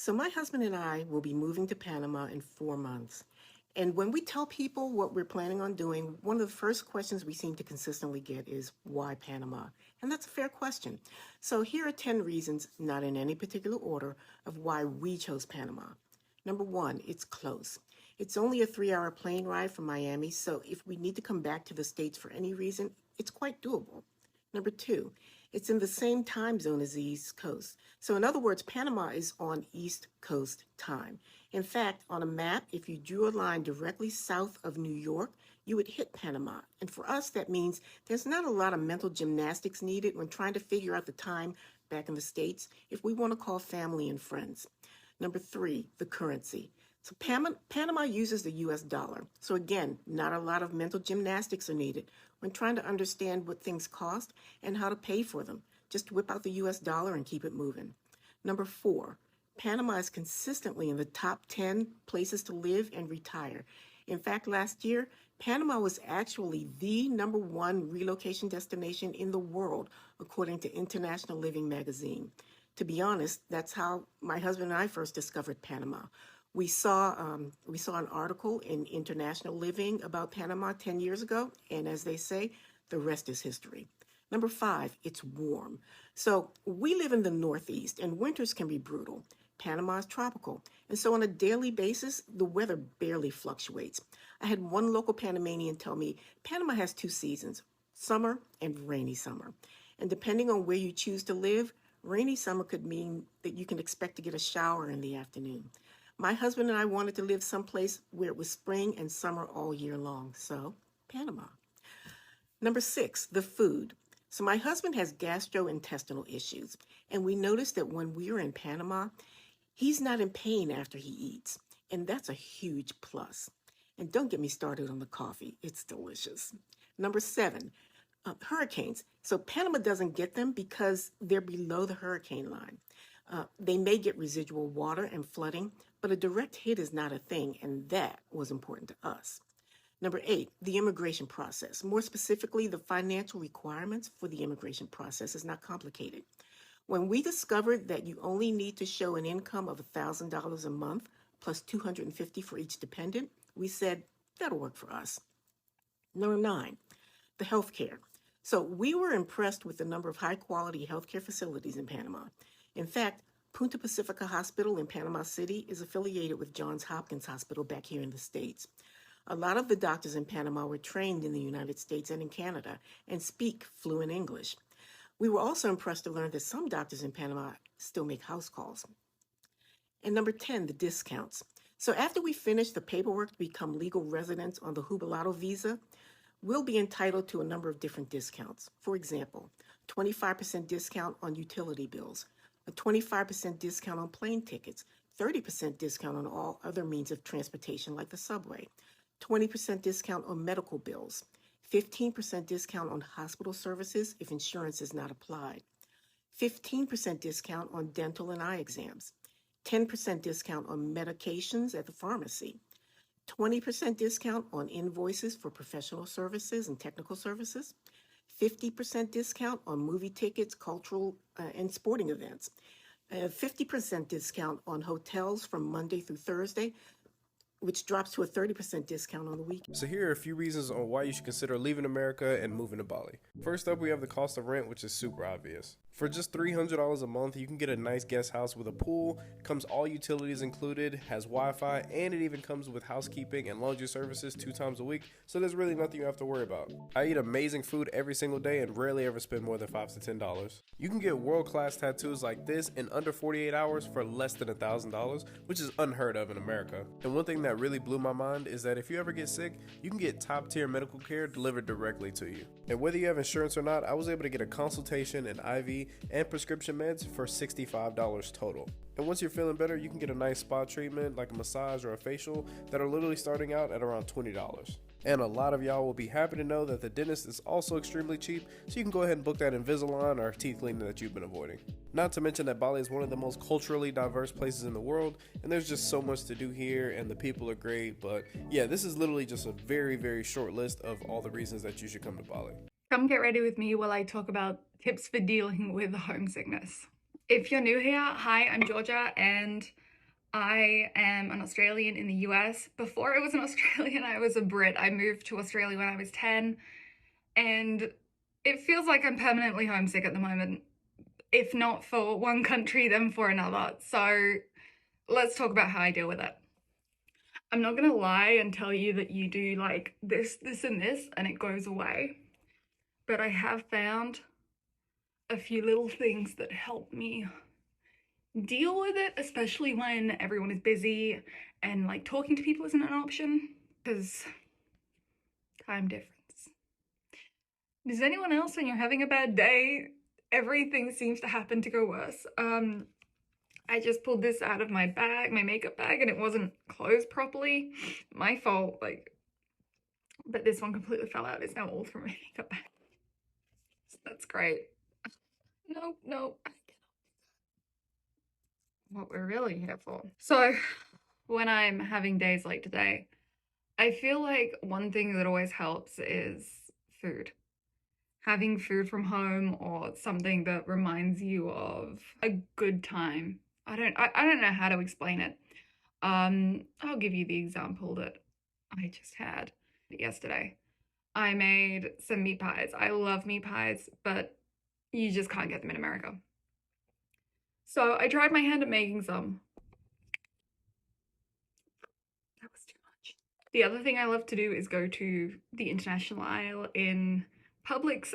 So, my husband and I will be moving to Panama in 4 months. And when we tell people what we're planning on doing, one of the first questions we seem to consistently get is, why Panama? And that's a fair question. So, here are 10 reasons, not in any particular order, of why we chose Panama. Number one, it's close. It's only a 3 hour plane ride from Miami, so if we need to come back to the States for any reason, it's quite doable. Number two, it's in the same time zone as the East Coast. So, in other words, Panama is on East Coast time. In fact, on a map, if you drew a line directly south of New York, you would hit Panama. And for us, that means there's not a lot of mental gymnastics needed when trying to figure out the time back in the States if we want to call family and friends. Number three, the currency. So Panama uses the US dollar. So again, not a lot of mental gymnastics are needed when trying to understand what things cost and how to pay for them. Just whip out the US dollar and keep it moving. Number four, Panama is consistently in the top 10 places to live and retire. In fact, last year, Panama was actually the number one relocation destination in the world, according to International Living magazine. To be honest, that's how my husband and I first discovered Panama. We saw an article in International Living about Panama 10 years ago, and as they say, the rest is history. Number five, it's warm. So we live in the Northeast, and winters can be brutal. Panama is tropical, and so on a daily basis, the weather barely fluctuates. I had one local Panamanian tell me Panama has two seasons, summer and rainy summer. And depending on where you choose to live, rainy summer could mean that you can expect to get a shower in the afternoon. My husband and I wanted to live someplace where it was spring and summer all year long, so Panama. Number six, the food. So my husband has gastrointestinal issues, and we noticed that when we were in Panama, he's not in pain after he eats, and that's a huge plus. And don't get me started on the coffee, it's delicious. Number seven, hurricanes. So Panama doesn't get them because they're below the hurricane line. They may get residual water and flooding, but a direct hit is not a thing, and that was important to us. Number eight, the immigration process. More specifically, the financial requirements for the immigration process is not complicated. When we discovered that you only need to show an income of $1,000 a month plus $250 for each dependent, we said that'll work for us. Number nine, the healthcare. So we were impressed with the number of high quality healthcare facilities in Panama. In fact, Punta Pacifica Hospital in Panama City is affiliated with Johns Hopkins Hospital back here in the States. A lot of the doctors in Panama were trained in the United States and in Canada and speak fluent English. We were also impressed to learn that some doctors in Panama still make house calls. And number 10, the discounts. So after we finish the paperwork to become legal residents on the Jubilado visa, we'll be entitled to a number of different discounts. For example, 25% discount on utility bills, a 25% discount on plane tickets, 30% discount on all other means of transportation like the subway, 20% discount on medical bills, 15% discount on hospital services if insurance is not applied, 15% discount on dental and eye exams, 10% discount on medications at the pharmacy, 20% discount on invoices for professional services and technical services, 50% discount on movie tickets, cultural and sporting events, 50% discount on hotels from Monday through Thursday, which drops to a 30% discount on the weekend. So here are a few reasons on why you should consider leaving America and moving to Bali. First up, we have the cost of rent, which is super obvious. For just $300 a month, you can get a nice guest house with a pool, comes all utilities included, has Wi-Fi, and it even comes with housekeeping and laundry services 2 times a week, so there's really nothing you have to worry about. I eat amazing food every single day and rarely ever spend more than $5 to $10. You can get world-class tattoos like this in under 48 hours for less than $1,000, which is unheard of in America. And one thing that really blew my mind is that if you ever get sick, you can get top-tier medical care delivered directly to you. And whether you have insurance or not, I was able to get a consultation, an IV, and prescription meds for $65 total. And once you're feeling better, you can get a nice spa treatment like a massage or a facial that are literally starting out at around $20. And a lot of y'all will be happy to know that the dentist is also extremely cheap, so you can go ahead and book that Invisalign or teeth cleaning that you've been avoiding. Not to mention that Bali is one of the most culturally diverse places in the world, and there's just so much to do here, and the people are great. But yeah, this is literally just a very, very short list of all the reasons that you should come to Bali. Come get ready with me while I talk about tips for dealing with homesickness. If you're new here, hi, I'm Georgia, and I am an Australian in the US. Before I was an Australian, I was a Brit. I moved to Australia when I was 10, and it feels like I'm permanently homesick at the moment. If not for one country, then for another. So let's talk about how I deal with it. I'm not gonna lie and tell you that you do like this, this, and this, and it goes away. But I have found a few little things that help me deal with it, especially when everyone is busy and like talking to people isn't an option because time difference. Does anyone else, when you're having a bad day, everything seems to happen to go worse? I just pulled this out of my bag, my makeup bag, and it wasn't closed properly. My fault, like, but this one completely fell out. It's now all through my makeup bag. So that's great. No, no, what we're really here for. So when I'm having days like today, I feel like one thing that always helps is food. Having food from home or something that reminds you of a good time. I don't know how to explain it. I'll give you the example that I just had yesterday. I made some meat pies. I love meat pies, but you just can't get them in America. So I tried my hand at making some. That was too much. The other thing I love to do is go to the international aisle in Publix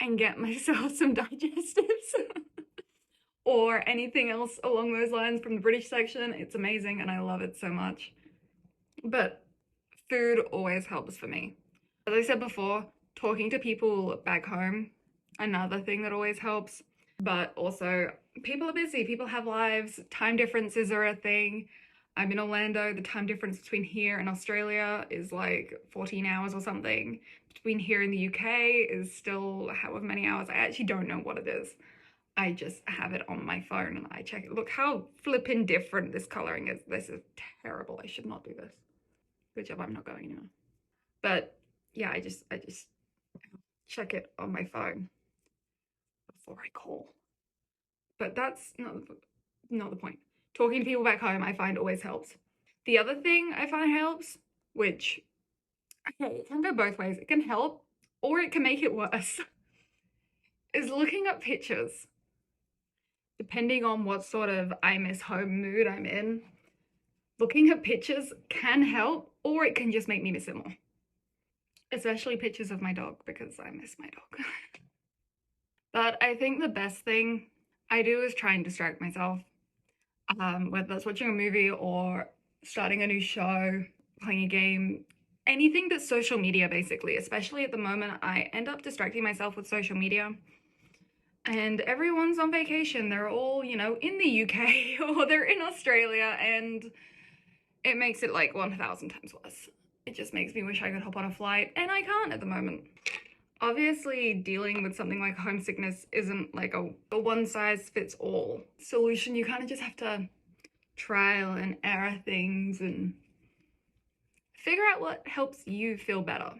and get myself some digestives or anything else along those lines from the British section. It's amazing and I love it so much. But food always helps for me. As I said before, talking to people back home, another thing that always helps. But also, people are busy, people have lives, time differences are a thing. I'm in Orlando, the time difference between here and Australia is like 14 hours or something. Between here and the UK is still however many hours. I actually don't know what it is. I just have it on my phone and I check it. Look how flippin' different this coloring is. This is terrible. I should not do this. Good job I'm not going anywhere. But yeah, I just check it on my phone before I call. But that's not the point. Talking to people back home, I find always helps. The other thing I find helps, which, okay, it can go both ways. It can help or it can make it worse, is looking up pictures. Depending on what sort of I miss home mood I'm in, looking at pictures can help or it can just make me miss it more. Especially pictures of my dog because I miss my dog. But I think the best thing I do is try and distract myself. Whether that's watching a movie or starting a new show, playing a game, anything that's social media basically. Especially at the moment, I end up distracting myself with social media. And everyone's on vacation. They're all, you know, in the UK or they're in Australia, and it makes it like 1,000 times worse. It just makes me wish I could hop on a flight, and I can't at the moment. Obviously, dealing with something like homesickness isn't like a one-size-fits-all solution. You kind of just have to trial and error things and figure out what helps you feel better.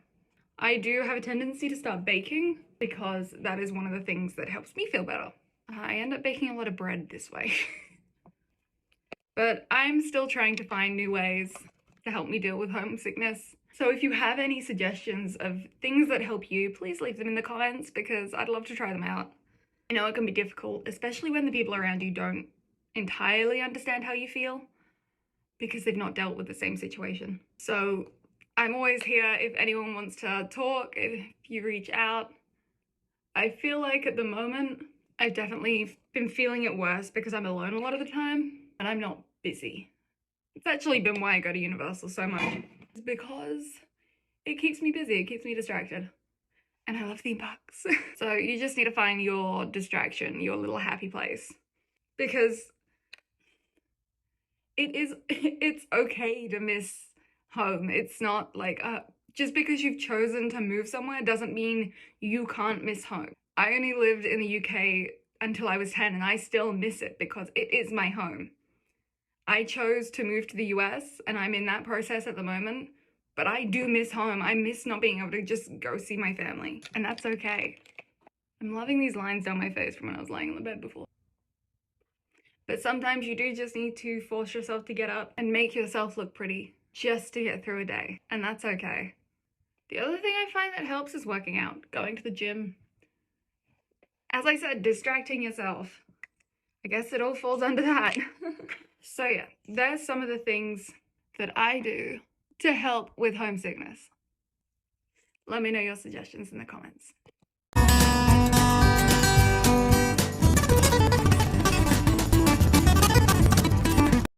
I do have a tendency to start baking because that is one of the things that helps me feel better. I end up baking a lot of bread this way. But I'm still trying to find new ways to help me deal with homesickness. So if you have any suggestions of things that help you, please leave them in the comments because I'd love to try them out. I know it can be difficult, especially when the people around you don't entirely understand how you feel because they've not dealt with the same situation. So I'm always here if anyone wants to talk, if you reach out. I feel like at the moment, I've definitely been feeling it worse because I'm alone a lot of the time and I'm not busy. It's actually been why I go to Universal so much. It's because it keeps me busy, it keeps me distracted. And I love theme parks. So you just need to find your distraction, your little happy place. Because it's okay to miss home. It's not like, just because you've chosen to move somewhere doesn't mean you can't miss home. I only lived in the UK until I was 10 and I still miss it because it is my home. I chose to move to the US and I'm in that process at the moment, but I do miss home. I miss not being able to just go see my family, and that's okay. I'm loving these lines down my face from when I was lying on the bed before. But sometimes you do just need to force yourself to get up and make yourself look pretty just to get through a day, and that's okay. The other thing I find that helps is working out, going to the gym. As I said, distracting yourself. I guess it all falls under that. So yeah, there's some of the things that I do to help with homesickness. Let me know your suggestions in the comments.